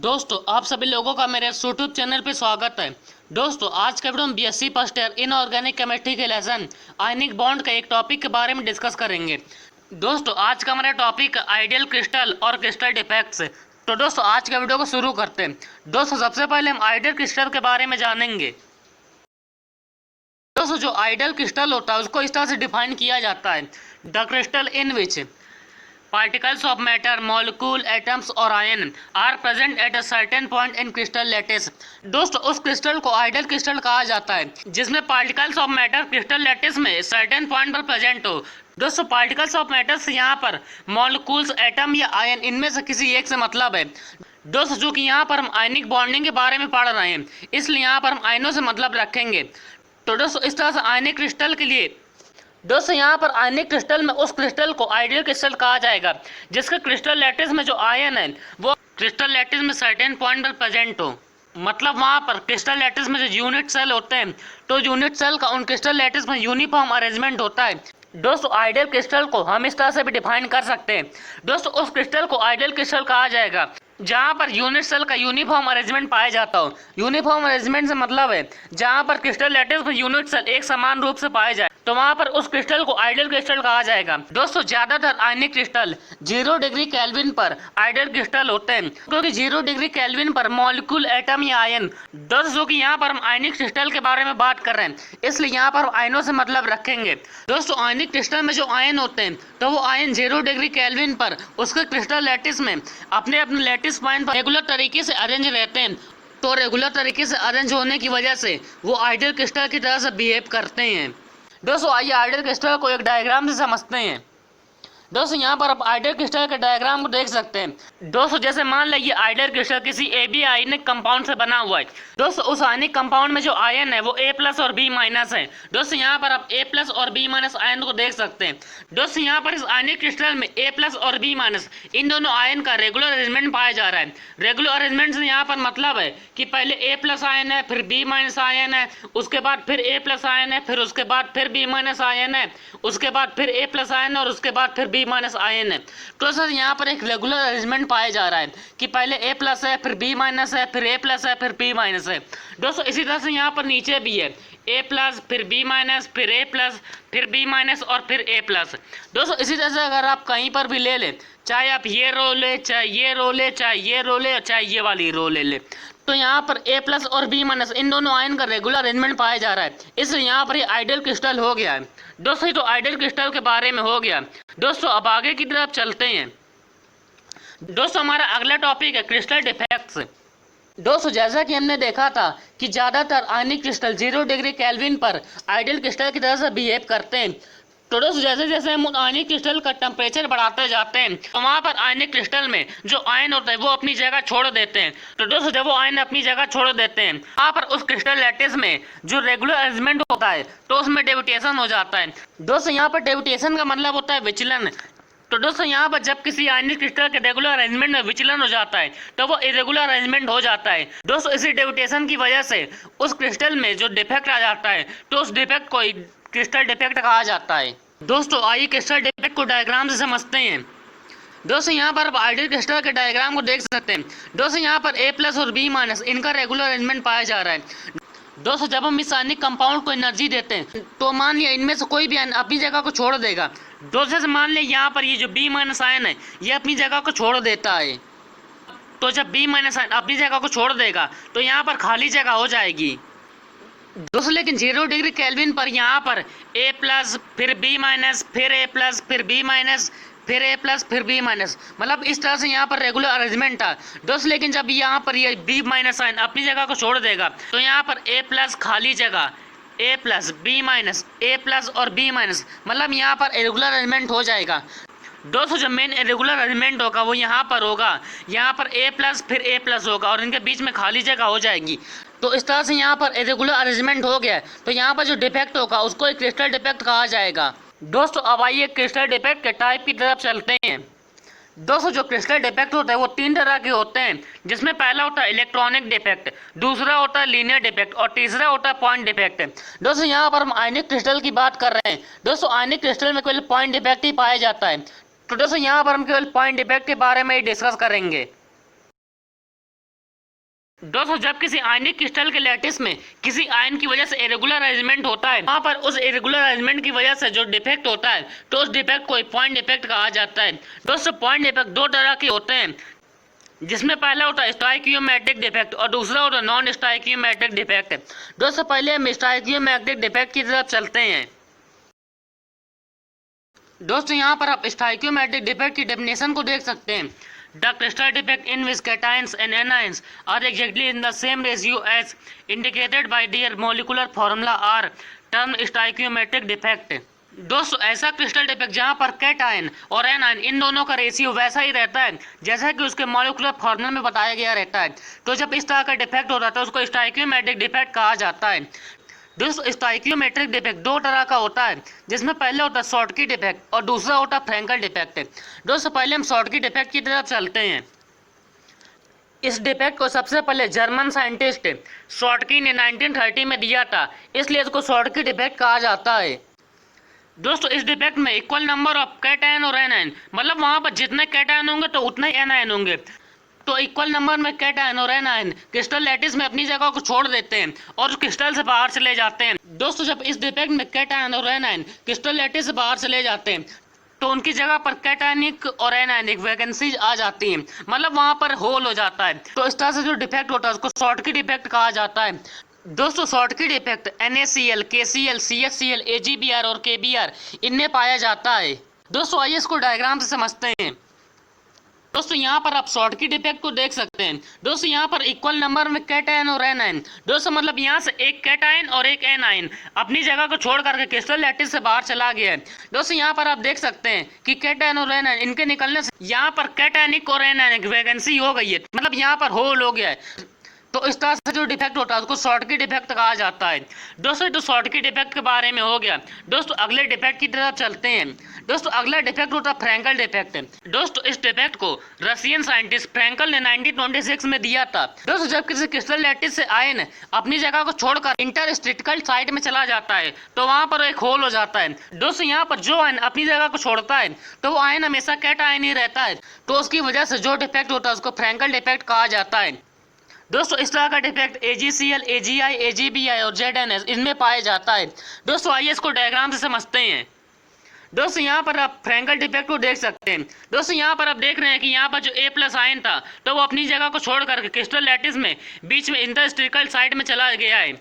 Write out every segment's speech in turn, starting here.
दोस्तों आप सभी लोगों का मेरे यूट्यूब चैनल पे स्वागत है। दोस्तों आज के वीडियो में BSc first year inorganic chemistry के लेसन आयनिक बॉन्ड का एक टॉपिक के बारे में डिस्कस करेंगे। दोस्तों आज का हमारा टॉपिक आइडियल क्रिस्टल और क्रिस्टल डिफेक्ट्स। तो दोस्तों आज के वीडियो को शुरू करते हैं। दोस्तों सबसे पहले हम आइडियल क्रिस्टल के बारे में जानेंगे। दोस्तों जो आइडियल क्रिस्टल होता है उसको इस तरह से डिफाइन किया जाता है, the crystal in which particles of matter, molecule, atoms और ion are present at a certain point in crystal lattice. दोस्तों उस क्रिस्टल को आइडियल क्रिस्टल कहा जाता है जिसमें particles of matter crystal lattice में सर्टेन पॉइंट पर प्रेजेंट हो। दोस्तों पार्टिकल्स ऑफ मैटर से यहाँ पर मॉलिक्यूल्स, एटम या आयन इनमें से किसी एक से मतलब है। दोस्तों जो कि यहाँ पर हम आयनिक बॉन्डिंग के बारे में पढ़ रहे हैं इसलिए यहाँ पर हम आयनों से मतलब रखेंगे। तो दोस्तों इस तरह से आयनिक क्रिस्टल के लिए दोस्तों यहाँ पर आयनिक क्रिस्टल में उस क्रिस्टल को आइडियल क्रिस्टल कहा जाएगा जिसके क्रिस्टल लैटिस में जो आयन है वो क्रिस्टल लैटिस में सर्टेन पॉइंट पर प्रेजेंट हो। मतलब वहाँ पर क्रिस्टल लैटिस में जो यूनिट सेल होते हैं तो यूनिट सेल का उन क्रिस्टल लैटिस में यूनिफॉर्म अरेंजमेंट होता है। दोस्तों आइडियल क्रिस्टल को हम इस तरह से भी डिफाइन कर सकते हैं। दोस्तों उस क्रिस्टल को आइडियल क्रिस्टल कहा जाएगा जहाँ पर यूनिट सेल का यूनिफॉर्म अरेंजमेंट पाया जाता हो। यूनिफॉर्म अरेंजमेंट से मतलब है जहाँ पर क्रिस्टल लैटिस में यूनिट सेल एक समान रूप से पाए जाए तो वहाँ पर उस क्रिस्टल को आइडियल क्रिस्टल कहा जाएगा। दोस्तों ज्यादातर आयनिक क्रिस्टल 0 डिग्री केल्विन पर आइडियल क्रिस्टल होते हैं क्योंकि 0 डिग्री केल्विन पर मॉलिक्यूल, एटम या आयन, दोस्तों कि यहाँ पर हम आयनिक क्रिस्टल के बारे में बात कर रहे हैं इसलिए यहाँ पर हम आयनों से मतलब रखेंगे। दोस्तों आयनिक क्रिस्टल में जो आयन होते हैं तो वो आयन 0 डिग्री केल्विन पर उसके क्रिस्टल लैटिस में अपने अपने लैटिस पॉइंट पर रेगुलर तरीके से अरेंज रहते हैं। तो रेगुलर तरीके से अरेंज होने की वजह से वो आइडियल क्रिस्टल की तरह से बिहेव करते हैं। दोस्तों आइए आइडियल क्रिस्टल को एक डायग्राम से समझते हैं। दोस्तों यहाँ पर आप आइडियल क्रिस्टल के डायग्राम को देख सकते हैं। दोस्तों जैसे मान लीजिए आइडियल क्रिस्टल किसी AB आयनिक कंपाउंड से बना हुआ है। दोस्तों उस आयनिक कंपाउंड में जो आयन है वो A+ और B- है। दोस्तों यहाँ पर आप A+ और B- आयन को देख सकते हैं। दोस्तों यहाँ पर इस आयनिक क्रिस्टल में A+ और B- इन दोनों आयन का रेगुलर अरेंजमेंट पाया जा रहा है। रेगुलर अरेंजमेंट से यहाँ पर मतलब है कि पहले A+ आयन है, फिर B- आयन है, उसके बाद फिर A+ आयन है, फिर उसके बाद फिर B- आयन है, उसके बाद फिर A+ आयन और उसके बाद फिर B- आयन है। तो सर यहाँ पर एक रेगुलर अरेंजमेंट पाया जा रहा है कि पहले A+ है, फिर B- है, फिर A+ है, फिर B- है। दोस्तों इसी तरह से यहाँ पर नीचे भी है A+, फिर B-, फिर A+, फिर B- और फिर A+। दोस्तों इसी तरह से अगर आप कहीं पर भी ले लें, चाहे आप ये रो ले, चाहे ये रो ले, चाहे ये रो ले, चाहे ये वाली रो ले ले, तो यहाँ पर A+ और B- इन दोनों आयन का रेगुलर अरेंजमेंट पाया जा रहा है इसलिए यहाँ पर ये आइडियल क्रिस्टल हो गया है। दोस्तों ये तो आइडियल क्रिस्टल के बारे में हो गया। दोस्तों अब आगे की तरफ चलते हैं। दोस्तों हमारा अगला टॉपिक है क्रिस्टल डिफेक्ट्स। दोस्तों जैसा कि हमने देखा था कि ज़्यादातर आयनिक क्रिस्टल 0 डिग्री केल्विन पर आइडियल क्रिस्टल की तरह से बिहेव करते हैं। तो दोस्तों जैसे जैसे हम आयनिक क्रिस्टल का टेम्परेचर बढ़ाते जाते हैं तो वहाँ पर आयनिक क्रिस्टल में जो आयन होता है वो अपनी जगह छोड़ देते हैं। तो दोस्तों जब वो आयन अपनी जगह छोड़ देते हैं वहाँ पर उस क्रिस्टल लैटिस में जो रेगुलर अरेंजमेंट होता है तो उसमें डेविएशन हो जाता है। दोस्तों यहाँ पर डेविएशन का मतलब होता है विचलन। तो दोस्तों यहाँ पर जब किसी आयनिक क्रिस्टल के रेगुलर अरेंजमेंट में विचलन हो जाता है तो वो इरेगुलर अरेंजमेंट हो जाता है। दोस्तों इसी डेविएशन की वजह से उस क्रिस्टल में जो डिफेक्ट आ जाता है तो उस डिफेक्ट को क्रिस्टल डिफेक्ट कहा जाता है। दोस्तों आइए क्रिस्टल डिफेक्ट को डायग्राम से समझते हैं। दोस्तों यहाँ पर आप आइडियल क्रिस्टल के डायग्राम को देख सकते हैं। दोस्तों यहाँ पर A+ और B- इनका रेगुलर अरेंजमेंट पाया जा रहा है। दोस्तों जब हम इस आयनिक कंपाउंड को एनर्जी देते हैं तो मान लिया इनमें से कोई भी आयन अपनी जगह को छोड़ देगा। दोस्तों से मान लिया यहाँ पर ये जो B- आयन है ये अपनी जगह को छोड़ देता है। तो जब B- आयन अपनी जगह को छोड़ देगा तो यहाँ पर खाली जगह हो जाएगी। दोस्तों लेकिन 0 डिग्री केल्विन पर यहाँ पर A+, फिर B-, फिर A+, फिर B-, फिर A+, फिर B-, मतलब इस तरह से यहाँ पर रेगुलर अरेंजमेंट था। दोस्तों लेकिन जब यहाँ पर ये B- आयन अपनी जगह को छोड़ देगा तो यहाँ पर A+ खाली जगह, A+, B-, A+ और B-, मतलब यहाँ पर रेगुलर अरेंजमेंट हो जाएगा। दोस्तों जो मेन रेगुलर अरेंजमेंट होगा वो यहाँ पर होगा, यहाँ पर A+ फिर A+ होगा और इनके बीच में खाली जगह हो जाएगी। तो इस तरह से यहाँ पर रेगुलर अरेंजमेंट हो गया तो यहाँ पर जो डिफेक्ट होगा उसको एक क्रिस्टल डिफेक्ट कहा जाएगा। दोस्तों अब आइए क्रिस्टल डिफेक्ट के टाइप की तरफ चलते हैं। दोस्तों जो क्रिस्टल डिफेक्ट होता है वो 3 तरह के होते हैं जिसमें पहला होता है इलेक्ट्रॉनिक डिफेक्ट, दूसरा होता है लीनियर डिफेक्ट और तीसरा होता है पॉइंट डिफेक्ट। दोस्तों यहाँ पर हम आयनिक क्रिस्टल की बात कर रहे हैं। दोस्तों आयनिक क्रिस्टल में केवल पॉइंट डिफेक्ट ही पाया जाता है। तो दोस्तों यहाँ पर हम केवल पॉइंट डिफेक्ट के बारे में ही डिस्कस करेंगे। दोस्तों जब किसी आयनिक क्रिस्टल के लैटिस में किसी आयन की वजह से इरेगुलर अरेंजमेंट होता है, वहाँ पर उस इरेगुलर अरेंजमेंट की वजह से जो डिफेक्ट होता है तो उस डिफेक्ट को पॉइंट डिफेक्ट कहा जाता है। दोस्तों पॉइंट डिफेक्ट दो तरह के होते हैं, जिसमें पहला होता है स्टोइकियोमेट्रिक डिफेक्ट और दूसरा होता है नॉन स्टोइकियोमेट्रिक डिफेक्ट। दोस्तों पहले हम स्टोइकियोमेट्रिक डिफेक्ट की तरफ चलते हैं। दोस्तों यहाँ पर आप स्टोइकियोमेट्रिक डिफेक्ट की डेफिनेशन को देख सकते हैं। The crystal defect in which cations and anions are exactly in the same ratio as indicated by their molecular formula are termed stoichiometric defect। दोस्तों ऐसा क्रिस्टल डिफेक्ट जहाँ पर कैटायन और एनायन इन दोनों का रेशियो वैसा ही रहता है जैसा कि उसके मॉलिक्यूलर फॉर्मूला में बताया गया रहता है। तो जब इस तरह का डिफेक्ट होता है तो उसको स्टोइकियोमेट्रिक डिफेक्ट कहा जाता है। दोस्तों स्टोइकियोमेट्रिक डिफेक्ट दो तरह का होता है, जिसमें पहले होता है शॉर्टकी डिफेक्ट और दूसरा होता है फ्रैंकल डिफेक्ट। दोस्तों पहले हम शॉर्टकी डिफेक्ट की तरफ चलते हैं। इस डिफेक्ट को सबसे पहले जर्मन साइंटिस्ट शॉर्टकी ने 1930 में दिया था, इसलिए इसको शॉर्टकी डिफेक्ट कहा जाता है। दोस्तों इस डिफेक्ट में इक्वल नंबर ऑफ कैटायन और एनायन, मतलब वहाँ पर जितने कैटायन होंगे तो उतने ही एनायन होंगे, तो इक्वल नंबर में कैटायन और एनायन क्रिस्टल लैटिस में अपनी जगह को छोड़ देते हैं और क्रिस्टल से बाहर चले जाते हैं। दोस्तों जब इस डिफेक्ट में कैटायन और एनायन क्रिस्टल लैटिस से बाहर चले जाते हैं तो उनकी जगह पर कैटायनिक और एनायनिक वैकेंसीज आ जाती हैं, मतलब वहाँ पर होल हो जाता है। तो इस तरह से जो डिफेक्ट होता है उसको शॉर्टकी डिफेक्ट कहा जाता है। दोस्तों Schottky defect NaCl, KCl, CHCl, AgBr और KBr इनमें पाया जाता है। दोस्तों आइए इसको डायग्राम से समझते हैं। दोस्तों यहाँ पर आप शॉर्टकी डिफेक्ट को देख सकते हैं। दोस्तों यहाँ पर इक्वल नंबर में कैटायन और एनायन, दोस्तों मतलब यहाँ से एक कैटायन और एक एनायन अपनी जगह को छोड़ करके क्रिस्टल लैटिस से बाहर चला गया है। दोस्तों यहाँ पर आप देख सकते हैं कि कैटायन और एनायन इनके निकलने से यहाँ पर कैटायनिक और एनायनिक वैकेंसी हो गई है, मतलब यहाँ पर होल हो गया है। तो इस तरह से जो डिफेक्ट होता है उसको शॉर्टकी डिफेक्ट कहा जाता है। दोस्तों तो शॉर्टकी डिफेक्ट के बारे में हो गया। दोस्तों अगले डिफेक्ट की तरफ चलते हैं। दोस्तों अगला डिफेक्ट होता है फ्रैंकल डिफेक्ट। दोस्तों इस डिफेक्ट को रशियन साइंटिस्ट फ्रैंकल ने 1926 में दिया था। दोस्तों जब किसी क्रिस्टल लैटिस से आयन अपनी जगह को छोड़कर इंटरस्टिकल साइड में चला जाता है तो वहां पर एक होल हो जाता है। दोस्तों यहाँ पर जो आयन अपनी जगह को छोड़ता है तो वो आयन हमेशा कैटायन ही रहता है, तो उसकी वजह से जो डिफेक्ट होता है उसको फ्रैंकल डिफेक्ट कहा जाता है। दोस्तों इस तरह का डिफेक्ट AgCl, AgI, AgBi और ZnS इनमें पाया जाता है। दोस्तों आइए इसको डायग्राम से समझते हैं। दोस्तों यहाँ पर आप फ्रैंकल डिफेक्ट को देख सकते हैं। दोस्तों यहाँ पर आप देख रहे हैं कि यहाँ पर जो A+ आयन था तो वो अपनी जगह को छोड़ करके क्रिस्टल लैटिस में बीच में इंटरस्टिकल साइड में चला गया है।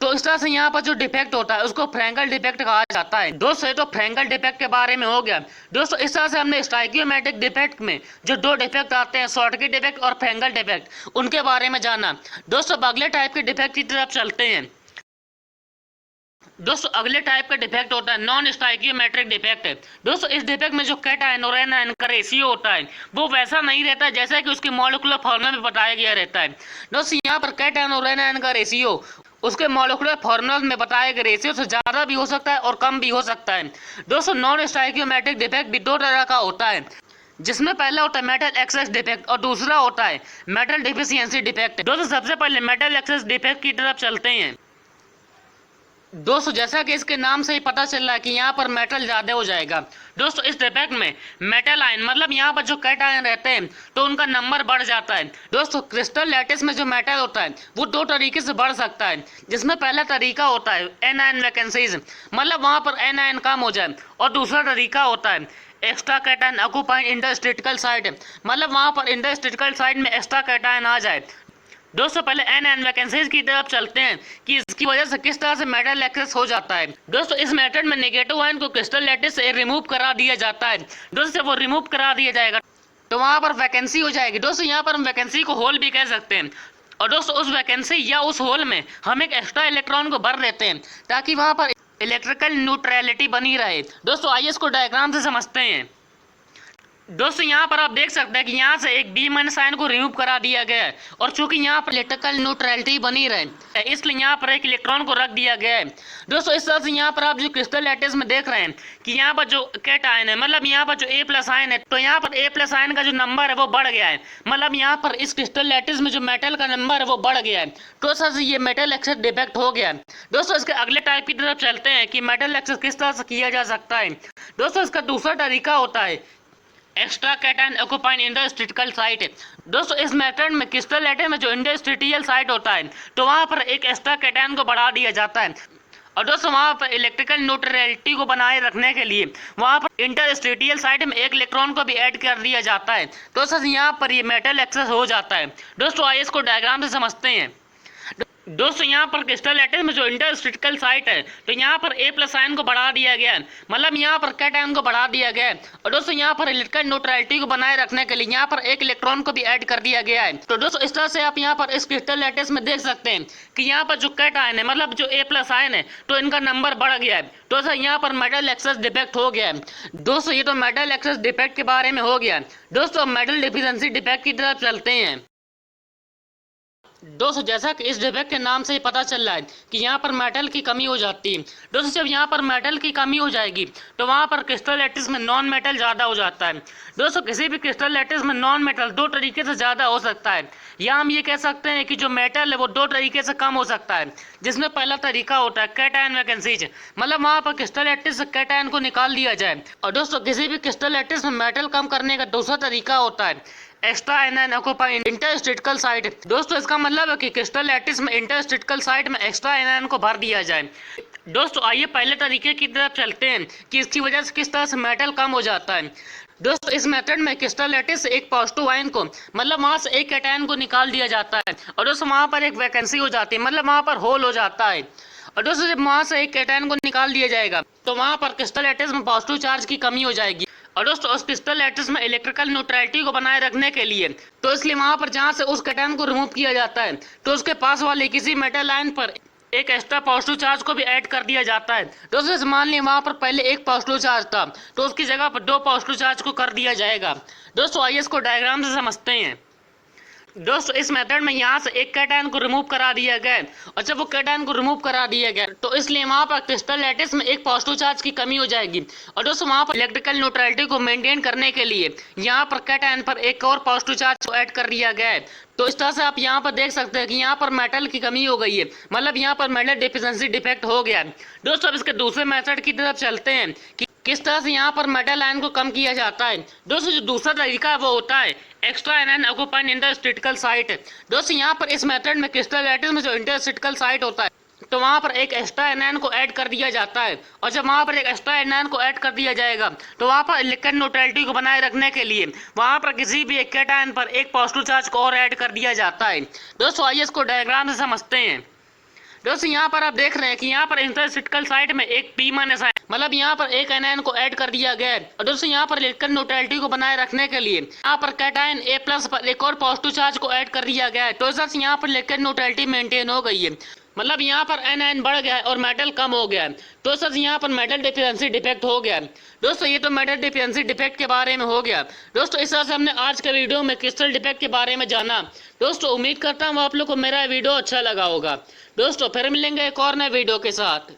तो इस तरह से यहाँ पर जो डिफेक्ट होता है उसको फ्रैंकल डिफेक्ट कहा जाता है। दोस्तों ये तो फ्रैंकल डिफेक्ट के बारे में हो गया। दोस्तों इस तरह से हमने स्टोइकियोमेट्रिक डिफेक्ट में जो दो डिफेक्ट आते हैं, शॉर्टकी डिफेक्ट और फ्रैंकल डिफेक्ट, उनके बारे में जाना। दोस्तों अगले टाइप के डिफेक्ट की तरफ चलते हैं। दोस्तों अगले टाइप का डिफेक्ट होता है नॉन स्टोइकियोमेट्रिक डिफेक्ट। दोस्तों इस डिफेक्ट में जो कैटायन और एनायन का रेशियो होता है वो वैसा नहीं रहता जैसा कि उसके मॉलिक्यूलर फॉर्मूला में बताया गया रहता है। दोस्तों यहाँ पर कैटायन और एनायन का रेशियो उसके मॉलिक्यूलर फॉर्मूला में बताए गए रेशियो से ज़्यादा भी हो सकता है और कम भी हो सकता है। दोस्तों नॉन स्टोइकियोमेट्रिक डिफेक्ट भी दो तरह का होता है, जिसमें पहला होता है मेटल एक्सेस डिफेक्ट और दूसरा होता है मेटल डिफिशियंसी डिफेक्ट। दोस्तों सबसे पहले मेटल एक्सेस डिफेक्ट की तरफ चलते हैं। दोस्तों जैसा कि इसके नाम से ही पता चल रहा है कि यहाँ पर मेटल ज़्यादा हो जाएगा। दोस्तों इस डिफेक्ट में मेटल आयन, मतलब यहाँ पर जो कैटायन रहते हैं तो उनका नंबर बढ़ जाता है। दोस्तों क्रिस्टल लैटिस में जो मेटल होता है वो दो तरीके से बढ़ सकता है, जिसमें पहला तरीका होता है एनायन वैकेंसीज, मतलब वहाँ पर एनायन कम हो जाए, और दूसरा तरीका होता है एक्स्ट्रा कैटायन ऑक्यूपाइंग इंटरस्टिकल साइड, मतलब वहाँ पर इंटरस्टिकल साइड में एक्स्ट्रा कैटायन आ जाए। दोस्तों पहले एनायन वैकेंसीज की तरफ चलते हैं कि इसकी वजह से किस तरह से मेटल एक्सेस हो जाता है। दोस्तों इस मेथड में नेगेटिव आयन को क्रिस्टल लैटिस से रिमूव करा दिया जाता है। दोस्तों जब वो रिमूव करा दिया जाएगा तो वहाँ पर वैकेंसी हो जाएगी। दोस्तों यहाँ पर हम वैकेंसी को होल भी कह सकते हैं, और दोस्तों उस वैकेंसी या उस होल में हम एक एक्स्ट्रा इलेक्ट्रॉन को भर देते हैं ताकि वहाँ पर इलेक्ट्रिकल न्यूट्रलिटी बनी रहे। दोस्तों आइए इसको डायग्राम से समझते हैं। दोस्तों यहाँ पर आप देख सकते हैं कि यहाँ से एक B- आयन को रिमूव करा दिया गया है, और चूंकि यहाँ पर इलेक्ट्रिकल न्यूट्रलिटी बनी रहे इसलिए यहाँ पर एक इलेक्ट्रॉन को रख दिया गया है। दोस्तों इस तरह से यहाँ पर आप जो क्रिस्टल लैटिस में देख रहे हैं कि यहाँ पर जो कैटायन है, मतलब यहाँ पर जो A+ आयन है, तो यहाँ पर A+ आयन का जो नंबर है वो बढ़ गया है, मतलब यहाँ पर इस क्रिस्टल लैटिस में जो मेटल का नंबर है वो बढ़ गया है। तो इस तरह से ये मेटल एक्सेस डिफेक्ट हो गया है। दोस्तों इसके अगले टाइप की तरफ चलते हैं कि मेटल एक्सेस किस तरह से किया जा सकता है। दोस्तों इसका दूसरा तरीका होता है extra cation occupying interstitial site. दोस्तों इस मेथड में क्रिस्टल एटम में जो इंटरस्टिशियल साइट होता है तो वहाँ पर एक एक्स्ट्रा कैटायन को बढ़ा दिया जाता है, और दोस्तों वहाँ पर इलेक्ट्रिकल न्यूट्रलिटी को बनाए रखने के लिए वहाँ पर इंटरस्टिशियल साइट में एक इलेक्ट्रॉन को भी ऐड कर दिया जाता है। दोस्तों यहाँ पर ये मेटल एक्सेस हो जाता है। दोस्तों आइए इसको डायग्राम से समझते हैं। दोस्तों यहाँ पर क्रिस्टल एटम में जो इंटरस्टिशियल साइट है तो यहाँ पर ए प्लस आयन को बढ़ा दिया गया है, मतलब यहाँ पर कैटायन को बढ़ा दिया गया है, और दोस्तों यहाँ पर इलेक्ट्रिकल न्यूट्रलिटी को बनाए रखने के लिए यहाँ पर एक इलेक्ट्रॉन को भी ऐड कर दिया गया है। तो दोस्तों इस तरह से आप यहाँ पर इस क्रिस्टल एटम में देख सकते हैं कि यहाँ पर जो कैटायन है मतलब जो ए प्लस आयन है तो इनका नंबर बढ़ गया है। दोस्तों यहाँ पर मेटल एक्सेस डिफेक्ट हो गया है। दोस्तों ये तो मेटल एक्सेस डिफेक्ट के बारे में हो गया। दोस्तों मेटल डिफिशिएंसी डिफेक्ट की तरफ चलते हैं। दोस्तों जैसा कि इस डिफेक्ट के नाम से ही पता चल रहा है कि यहाँ पर मेटल की कमी हो जाती है। दोस्तों जब यहाँ पर मेटल की कमी हो जाएगी तो वहाँ पर क्रिस्टल लैटिस में नॉन मेटल ज़्यादा हो जाता है। दोस्तों किसी भी क्रिस्टल लैटिस में नॉन मेटल दो तरीके से ज़्यादा हो सकता है, या हम ये कह सकते हैं कि जो मेटल है वो दो तरीके से कम हो सकता है, जिसमें पहला तरीका होता है कैटायन वैकेंसीज, मतलब वहाँ पर क्रिस्टल लैटिस से कैटायन को निकाल दिया जाए। और दोस्तों किसी भी क्रिस्टल लैटिस में मेटल कम करने का दूसरा तरीका होता है extra ion occupying interstitial site. दोस्तों इसका मतलब है कि क्रिस्टल लैटिस में इंटरस्टिशियल साइट में एक्स्ट्रा आयन को भर दिया जाए। दोस्तों आइए पहले तरीके की तरफ चलते हैं कि इसकी वजह से किस तरह से मेटल कम हो जाता है। दोस्तों इस मेथड में क्रिस्टल लैटिस से एक पॉजिटिव आयन को मतलब वहाँ से एक कैटायन को निकाल दिया जाता है, और दोस्तों वहाँ पर एक वैकेंसी हो जाती है, मतलब वहाँ पर होल हो जाता है। और दोस्तों जब वहाँ से एक कैटायन को निकाल दिया जाएगा तो वहाँ पर क्रिस्टल लैटिस में पॉजिटिव चार्ज की कमी हो जाएगी, और दोस्तों उस क्रिस्टल लैटिस में इलेक्ट्रिकल न्यूट्रलिटी को बनाए रखने के लिए तो इसलिए वहाँ पर जहाँ से उस कैटायन को रिमूव किया जाता है तो उसके पास वाले किसी मेटल आयन पर एक एक्स्ट्रा पॉजिटिव चार्ज को भी ऐड कर दिया जाता है। दोस्तों मान लीजिए वहाँ पर पहले एक पॉजिटिव चार्ज था तो उसकी जगह पर दो पॉजिटिव चार्ज को कर दिया जाएगा। दोस्तों आइए इसको डायग्राम से समझते हैं। दोस्तों इस मेथड में यहाँ से एक कैटायन को रिमूव करा दिया गया, और जब वो कैटायन को रिमूव करा दिया गया तो इसलिए वहाँ पर क्रिस्टल लैटिस में एक पॉजिटिव चार्ज की कमी हो जाएगी, और दोस्तों वहाँ पर इलेक्ट्रिकल न्यूट्रलिटी को मेंटेन करने के लिए यहाँ पर कैटायन पर एक और पॉजिटिव चार्ज को ऐड कर दिया गया है। तो इस तरह से आप यहाँ पर देख सकते हैं कि यहाँ पर मेटल की कमी हो गई है, मतलब यहाँ पर मेटल डिफिशिएंसी डिफेक्ट हो गया है। दोस्तों अब इसके दूसरे मेथड की तरफ चलते हैं कि किस तरह से यहाँ पर मेटल आयन को कम किया जाता है। दोस्तों जो दूसरा तरीका है वो होता है extra ion occupying interstitial site. दोस्तों यहाँ पर इस मेथड में क्रिस्टल लैटिस में जो इंटरस्टिशियल साइट होता है तो वहाँ पर एक एक्स्ट्रा आयन को ऐड कर दिया जाता है, और जब वहाँ पर एक एक्स्ट्रा आयन को ऐड कर दिया जाएगा तो वहाँ पर इलेक्ट्रिकल न्यूट्रलिटी को बनाए रखने के लिए वहाँ पर किसी भी एक कैटायन पर एक पॉजिटिव चार्ज को और ऐड कर दिया जाता है। दोस्तों आइए इसको डायग्राम से समझते हैं। दोस्तों यहाँ पर आप देख रहे हैं कि यहाँ पर इंटरस्टिशियल साइट में एक P- आयन मतलब यहाँ पर एक आयन को ऐड कर दिया गया है, और दोस्तों यहाँ पर इलेक्ट्रिकल न्यूट्रलिटी को बनाए रखने के लिए यहाँ पर कैटायन A+ पर एक और पॉजिटिव चार्ज को ऐड कर दिया गया है। तो इस तरह से यहाँ पर इलेक्ट्रिकल न्यूट्रलिटी मेंटेन हो गई है, मतलब यहाँ पर आयन बढ़ गया है और मेटल कम हो गया है। तो सर यहाँ पर मेटल डिफिशिएंसी डिफेक्ट हो गया है। दोस्तों ये तो मेटल डिफिशिएंसी डिफेक्ट के बारे में हो गया। दोस्तों इस तरह से हमने आज के वीडियो में क्रिस्टल डिफेक्ट के बारे में जाना। दोस्तों उम्मीद करता हूँ आप लोग को मेरा वीडियो अच्छा लगा होगा। दोस्तों फिर मिलेंगे एक और नए वीडियो के साथ।